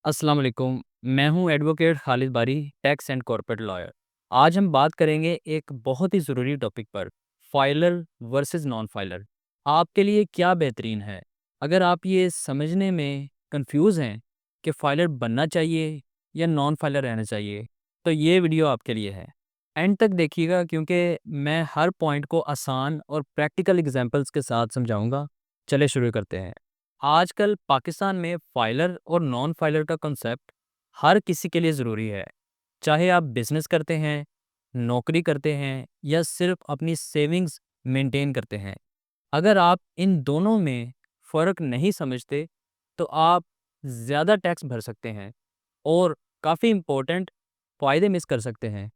अस्सलाम वालेकुम। मैं हूं एडवोकेट खालिद बारी, टैक्स एंड कॉर्पोरेट लॉयर। आज हम बात करेंगे एक बहुत ही ज़रूरी टॉपिक पर, फाइलर वर्सेस नॉन फाइलर। आपके लिए क्या बेहतरीन है? अगर आप ये समझने में कंफ्यूज हैं कि फाइलर बनना चाहिए या नॉन फाइलर रहना चाहिए, तो ये वीडियो आपके लिए है। एंड तक देखिएगा क्योंकि मैं हर पॉइंट को आसान और प्रैक्टिकल एग्जांपल्स के साथ समझाऊंगा। चले शुरू करते हैं। आजकल पाकिस्तान में फाइलर और नॉन फाइलर का कॉन्सेप्ट हर किसी के लिए ज़रूरी है। चाहे आप बिजनेस करते हैं, नौकरी करते हैं या सिर्फ अपनी सेविंग्स मेंटेन करते हैं। अगर आप इन दोनों में फ़र्क नहीं समझते तो आप ज़्यादा टैक्स भर सकते हैं और काफ़ी इम्पोर्टेंट फ़ायदे मिस कर सकते हैं।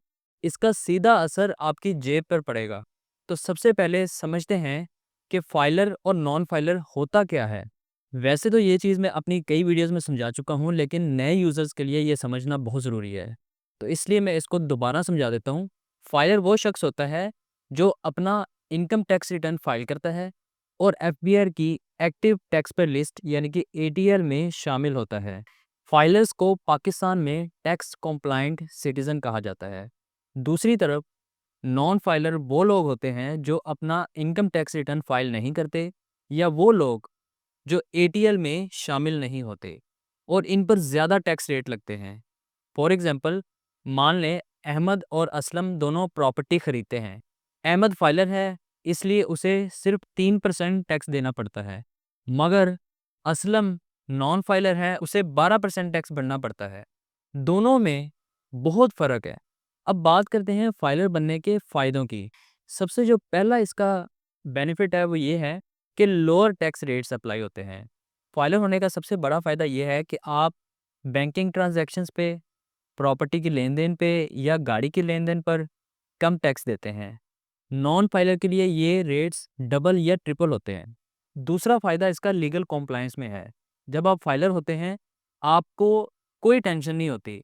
इसका सीधा असर आपकी जेब पर पड़ेगा। तो सबसे पहले समझते हैं कि फाइलर और नॉन फाइलर होता क्या है। वैसे तो ये चीज़ मैं अपनी कई वीडियोज़ में समझा चुका हूँ, लेकिन नए यूज़र्स के लिए ये समझना बहुत ज़रूरी है। तो इसलिए मैं इसको दोबारा समझा देता हूँ। फाइलर वो शख्स होता है जो अपना इनकम टैक्स रिटर्न फाइल करता है और एफबीआर की एक्टिव टैक्स पर लिस्ट यानी कि एटीएल में शामिल होता है। फाइलर्स को पाकिस्तान में टैक्स कॉम्प्लाइंट सिटीज़न कहा जाता है। दूसरी तरफ नॉन फाइलर वो लोग होते हैं जो अपना इनकम टैक्स रिटर्न फाइल नहीं करते, या वो लोग जो एटीएल में शामिल नहीं होते और इन पर ज़्यादा टैक्स रेट लगते हैं। फॉर एग्जांपल, मान लें अहमद और असलम दोनों प्रॉपर्टी खरीदते हैं। अहमद फाइलर है, इसलिए उसे सिर्फ 3% टैक्स देना पड़ता है, मगर असलम नॉन फाइलर है, उसे 12% टैक्स भरना पड़ता है। दोनों में बहुत फ़र्क है। अब बात करते हैं फाइलर बनने के फ़ायदों की। सबसे जो पहला इसका बेनिफिट है वो ये है कि लोअर टैक्स रेट्स अप्लाई होते हैं। फाइलर होने का सबसे बड़ा फ़ायदा ये है कि आप बैंकिंग ट्रांजैक्शंस पे, प्रॉपर्टी की लेन-देन पे या गाड़ी की लेन-देन पर कम टैक्स देते हैं। नॉन फाइलर के लिए ये रेट्स डबल या ट्रिपल होते हैं। दूसरा फ़ायदा इसका लीगल कॉम्प्लायंस में है। जब आप फाइलर होते हैं, आपको कोई टेंशन नहीं होती।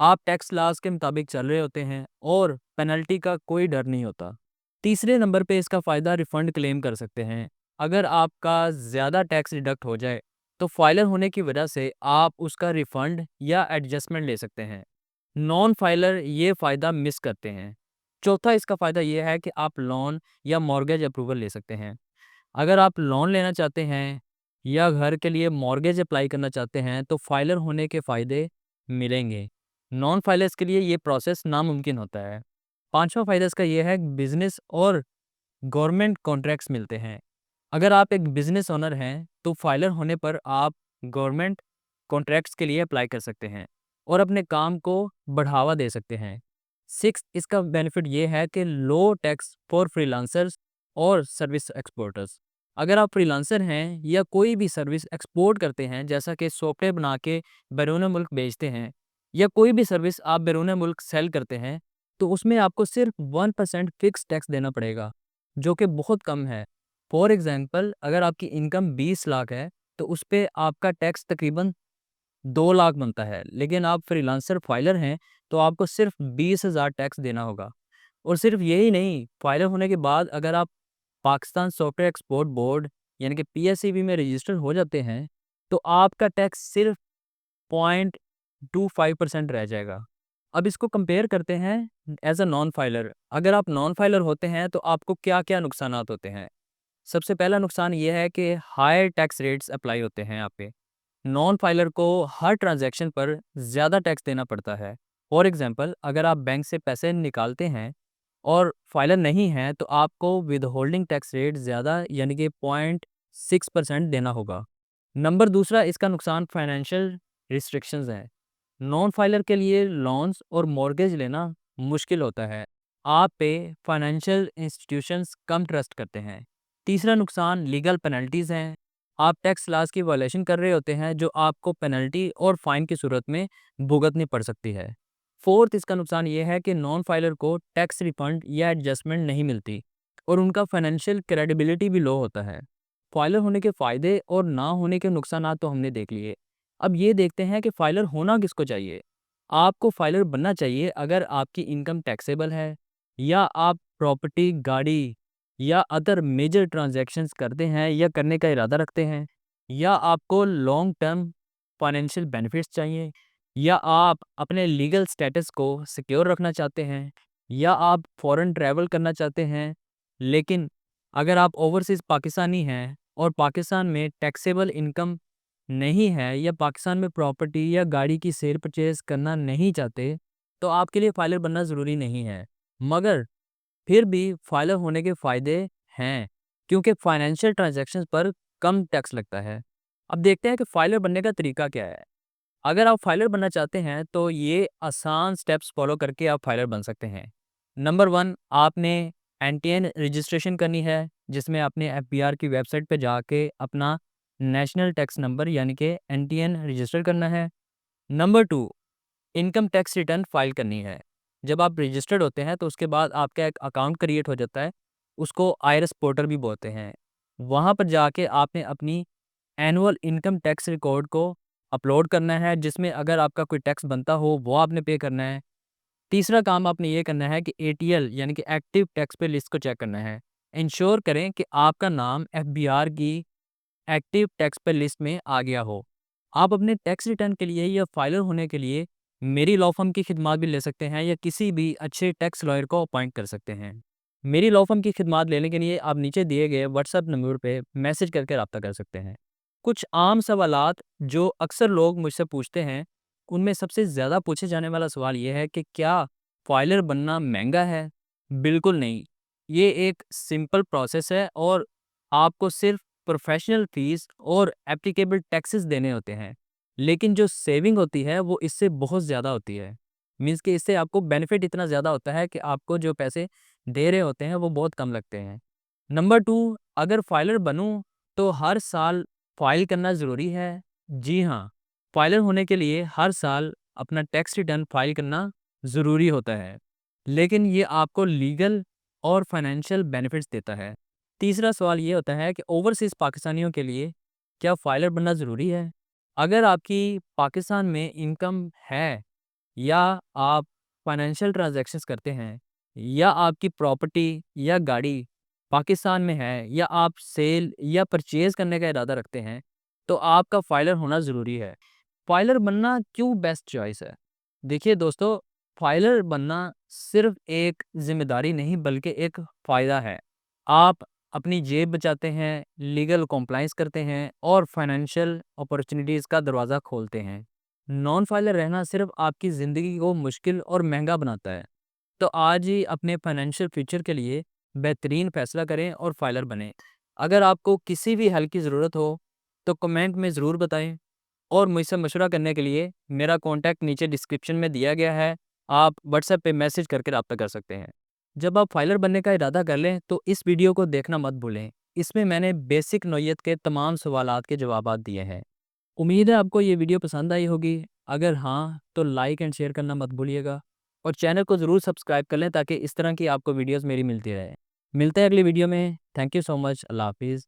आप टैक्स लॉज़ के मुताबिक चल रहे होते हैं और पेनल्टी का कोई डर नहीं होता। तीसरे नंबर पे इसका फ़ायदा रिफ़ंड क्लेम कर सकते हैं। अगर आपका ज़्यादा टैक्स डिडक्ट हो जाए, तो फाइलर होने की वजह से आप उसका रिफ़ंड या एडजस्टमेंट ले सकते हैं। नॉन फाइलर ये फ़ायदा मिस करते हैं। चौथा इसका फ़ायदा ये है कि आप लोन या मॉर्गेज अप्रूवल ले सकते हैं। अगर आप लोन लेना चाहते हैं या घर के लिए मॉर्गेज अप्लाई करना चाहते हैं, तो फाइलर होने के फ़ायदे मिलेंगे। नॉन फाइलर्स के लिए ये प्रोसेस नामुमकिन होता है। पांचवा फ़ायदा इसका ये है कि बिज़नेस और गवर्नमेंट कॉन्ट्रैक्ट्स मिलते हैं। अगर आप एक बिज़नेस ओनर हैं, तो फाइलर होने पर आप गवर्नमेंट कॉन्ट्रैक्ट्स के लिए अप्लाई कर सकते हैं और अपने काम को बढ़ावा दे सकते हैं। सिक्स्थ इसका बेनिफिट ये है कि लो टैक्स फॉर फ्रीलांसर्स और सर्विस एक्सपोर्टर्स। अगर आप फ्रीलांसर हैं या कोई भी सर्विस एक्सपोर्ट करते हैं, जैसा कि सॉफ्टवेयर बना के बैरून मुल्क बेचते हैं, या कोई भी सर्विस आप बैरून मुल्क सेल करते हैं, तो उसमें आपको सिर्फ 1% फिक्स टैक्स देना पड़ेगा, जो कि बहुत कम है। फॉर एग्जांपल, अगर आपकी इनकम 20 लाख है, तो उस पे आपका टैक्स तकरीबन 2 लाख बनता है, लेकिन आप फ्रीलांसर फाइलर हैं, तो आपको सिर्फ 20,000 टैक्स देना होगा। और सिर्फ यही नहीं, फाइलर होने के बाद अगर आप पाकिस्तान सॉफ्टवेयर एक्सपोर्ट बोर्ड यानी कि पीएसईबी में रजिस्टर हो जाते हैं, तो आपका टैक्स सिर्फ 0.25% रह जाएगा। अब इसको कंपेयर करते हैं एज अ नॉन फाइलर। अगर आप नॉन फाइलर होते हैं तो आपको क्या-क्या नुकसानात होते हैं। सबसे पहला नुकसान ये है कि हायर टैक्स रेट्स अप्लाई होते हैं आप पे। नॉन फाइलर को हर ट्रांजैक्शन पर ज़्यादा टैक्स देना पड़ता है। फॉर एग्जांपल, अगर आप बैंक से पैसे निकालते हैं और फाइलर नहीं हैं, तो आपको विदहोल्डिंग टैक्स रेट ज़्यादा यानी कि 0.6% देना होगा। नंबर दूसरा इसका नुकसान फाइनेंशियल रिस्ट्रिक्शंस है। नॉन फाइलर के लिए लोन्स और मॉर्गेज लेना मुश्किल होता है। आप पे फाइनेंशियल इंस्टीट्यूशंस कम ट्रस्ट करते हैं। तीसरा नुकसान लीगल पेनल्टीज़ हैं। आप टैक्स लॉज की वायलेशन कर रहे होते हैं, जो आपको पेनल्टी और फाइन की सूरत में भुगतनी पड़ सकती है। फोर्थ इसका नुकसान ये है कि नॉन फाइलर को टैक्स रिफंड या एडजस्टमेंट नहीं मिलती और उनका फाइनेंशियल क्रेडिबिलिटी भी लो होता है। फाइलर होने के फ़ायदे और ना होने के नुकसानात तो हमने देख लिए। अब ये देखते हैं कि फाइलर होना किसको चाहिए। आपको फाइलर बनना चाहिए अगर आपकी इनकम टैक्सेबल है, या आप प्रॉपर्टी, गाड़ी या अदर मेजर ट्रांजैक्शंस करते हैं या करने का इरादा रखते हैं, या आपको लॉन्ग टर्म फाइनेंशियल बेनिफिट्स चाहिए, या आप अपने लीगल स्टेटस को सिक्योर रखना चाहते हैं, या आप फॉरेन ट्रैवल करना चाहते हैं। लेकिन अगर आप ओवरसीज़ पाकिस्तानी हैं और पाकिस्तान में टैक्सेबल इनकम नहीं है, या पाकिस्तान में प्रॉपर्टी या गाड़ी की सेल परचेज़ करना नहीं चाहते, तो आपके लिए फाइलर बनना ज़रूरी नहीं है। मगर फिर भी फाइलर होने के फ़ायदे हैं, क्योंकि फाइनेंशियल ट्रांज़ैक्शंस पर कम टैक्स लगता है। अब देखते हैं कि फाइलर बनने का तरीका क्या है। अगर आप फाइलर बनना चाहते हैं, तो ये आसान स्टेप्स फ़ॉलो करके आप फाइलर बन सकते हैं। नंबर 1, आपने एनटीएन रजिस्ट्रेशन करनी है, जिसमें आपने एफबीआर की वेबसाइट पे जाके अपना नेशनल टैक्स नंबर यानी कि एनटीएन रजिस्टर करना है। Number 2, income tax return file करनी है। जब आप रजिस्टर्ड होते हैं, तो उसके बाद आपका एक अकाउंट क्रिएट हो जाता है, उसको आईआरएस पोर्टल भी बोलते हैं। वहाँ पर जाके आपने अपनी एनुअल इनकम टैक्स रिकॉर्ड को अपलोड करना है, जिसमें अगर आपका कोई टैक्स बनता हो वो आपने पे करना है। तीसरा काम आपने ये करना है कि एटीएल यानी कि एक्टिव टैक्स पे लिस्ट को चेक करना है। इंश्योर करें कि आपका नाम एफबीआर की एक्टिव टैक्स पे लिस्ट में आ गया हो। आप अपने टैक्स रिटर्न के लिए या फाइलर होने के लिए मेरी लॉ फर्म की खिदमात भी ले सकते हैं, या किसी भी अच्छे टैक्स लॉयर को अपॉइंट कर सकते हैं। मेरी लॉ फर्म की खिदमात लेने के लिए आप नीचे दिए गए व्हाट्सएप नंबर पे मैसेज करके रब्ता कर सकते हैं। कुछ आम सवालात जो अक्सर लोग मुझसे पूछते हैं, उनमें सबसे ज़्यादा पूछे जाने वाला सवाल ये है कि क्या फाइलर बनना महंगा है? बिल्कुल नहीं। ये एक सिंपल प्रोसेस है, और आपको सिर्फ प्रोफेशनल फीस और एप्लीकेबल टैक्सेस देने होते हैं। लेकिन जो सेविंग होती है वो इससे बहुत ज़्यादा होती है। मीन्स कि इससे आपको बेनिफिट इतना ज़्यादा होता है कि आपको जो पैसे दे रहे होते हैं वो बहुत कम लगते हैं। नंबर 2, अगर फाइलर बनूँ तो हर साल फाइल करना ज़रूरी है? जी हाँ, फाइलर होने के लिए हर साल अपना टैक्स रिटर्न फाइल करना ज़रूरी होता है। लेकिन ये आपको लीगल और फाइनेंशियल बेनिफिट्स देता है। तीसरा सवाल ये होता है कि ओवरसीज़ पाकिस्तानियों के लिए क्या फाइलर बनना ज़रूरी है? अगर आपकी पाकिस्तान में इनकम है, या आप फाइनेंशियल ट्रांज़ैक्शंस करते हैं, या आपकी प्रॉपर्टी या गाड़ी पाकिस्तान में है, या आप सेल या परचेज़ करने का इरादा रखते हैं, तो आपका फाइलर होना ज़रूरी है। फाइलर बनना क्यों बेस्ट चॉइस है? देखिए दोस्तों, फाइलर बनना सिर्फ़ एक ज़िम्मेदारी नहीं बल्कि एक फ़ायदा है। आप अपनी जेब बचाते हैं, लीगल कॉम्प्लायंस करते हैं और फाइनेंशियल अपॉर्च्युनिटीज़ का दरवाज़ा खोलते हैं। नॉन फाइलर रहना सिर्फ आपकी ज़िंदगी को मुश्किल और महंगा बनाता है। तो आज ही अपने फाइनेंशियल फ्यूचर के लिए बेहतरीन फैसला करें और फाइलर बनें। अगर आपको किसी भी हेल्प की ज़रूरत हो, तो कमेंट में ज़रूर बताएं, और मुझसे मशवरा करने के लिए मेरा कॉन्टैक्ट नीचे डिस्क्रिप्शन में दिया गया है। आप व्हाट्सएप पे मैसेज करके रब्ता कर सकते हैं। जब आप फाइलर बनने का इरादा कर लें, तो इस वीडियो को देखना मत भूलें। इसमें मैंने बेसिक नौइयत के तमाम सवालात के जवाबात दिए हैं। उम्मीद है आपको ये वीडियो पसंद आई होगी। अगर हाँ, तो लाइक एंड शेयर करना मत भूलिएगा, और चैनल को ज़रूर सब्सक्राइब कर लें ताकि इस तरह की आपको वीडियोस मेरी मिलती रहे। मिलते हैं अगली वीडियो में। Thank you so much. अल्लाह हाफ़िज़।